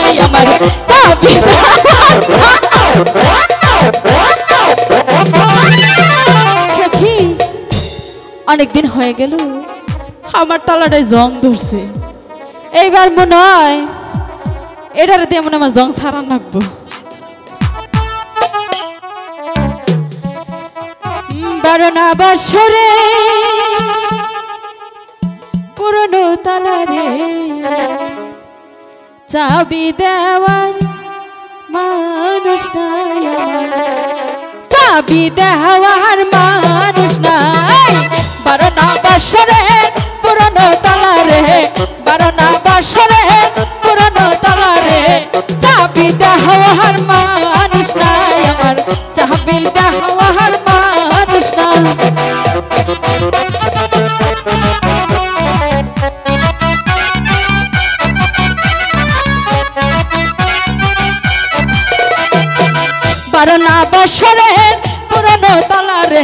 নাই আমার চাবি সখী অনেকদিন হয়ে গেল আমার তলাটায় জং ধরছে এইবার মনে হয় এটার দিয়ে মনে আমার জং ছাড়া নাকবো বারোনা বছরে পুরনো তালারে চাবি দেওয়ার মানুষ নাই চাবি দেওয়ার মানুষ নাই বারোনা বছরে পুরনো তালারে বারোনা বছরে পুরনো তালারে চাবি দেওয়ার মানুষ নাই আমার চাবি দেওয়ার মানুষ নাই বারোনা বছরের পুরনো তালারে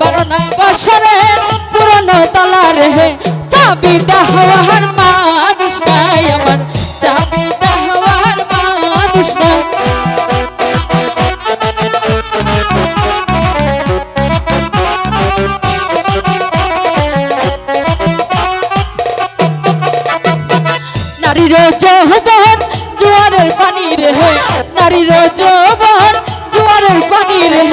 বারোনা বছরের পুরনো তালারে চাবি দেওয়ার মানুষ নাই আমার চাবি দেওয়ার মানুষ নাই নারীর যৌবন জোয়ারের পানি রে নারীর যৌবন জোয়ারের পানি রে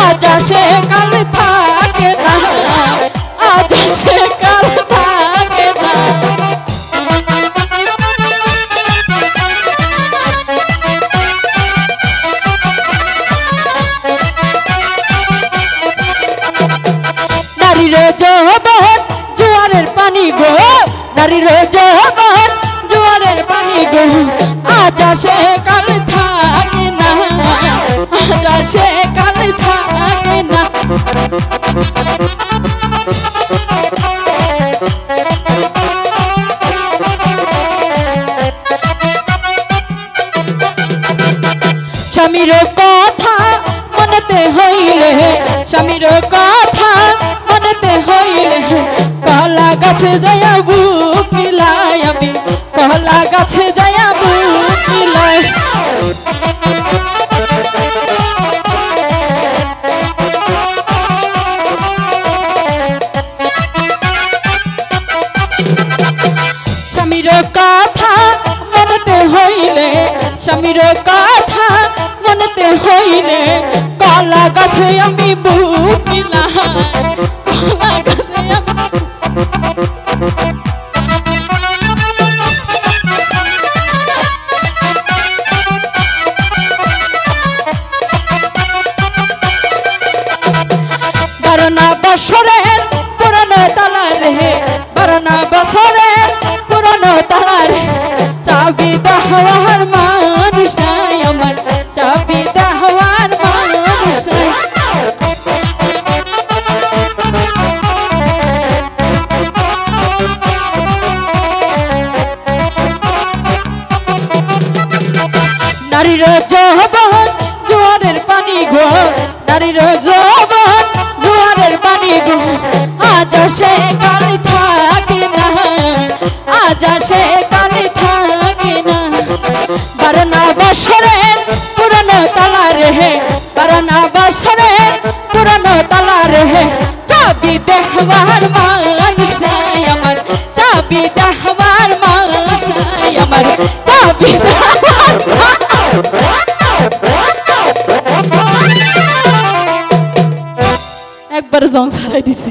আজ আসে কাল থাকে না আজ আসে কাল থাকে না নারীর যৌবন জোয়ারের পানি গো নারীর যৌবন জোয়ারের পানি গো আজ আসে কাল থাকে না আজ আসে কাল থাকে না স্বামীর কথা মনেতে হইলে স্বামীর কথা মনেতে হইলে কলা গাছে যাইয়া বুক মিলাই আমি কলা গাছে যাইয়া বুক মিলাই স্বামীর কথা মনেতে হইলে স্বামীর কথা মনেতে হইলে কলা গাছে আমি বুক মিলাই কলা গাছে আমি বারোনা বছরের পুরনো তালারে বারোনা বছরের পুরনো তালারে চাবি দেওয়ার মানুষ নাই আমার চাবি দেওয়ার মানুষ নাই নারীর যৌবন জোয়ারের পানি গো নারীর যৌবন জোয়ারের পানি গো আজ আসে কাল থাকে না আজ আসে কাল থাকে না বারোনা বছরের পুরনো তালারে বারোনা বছরের পুরনো তালারে চাবি দেওয়ার মানুষ নাই আমার চাবি দেওয়ার মানুষ নাই আমার চাবি একবার জং ছাড়াই দিছি।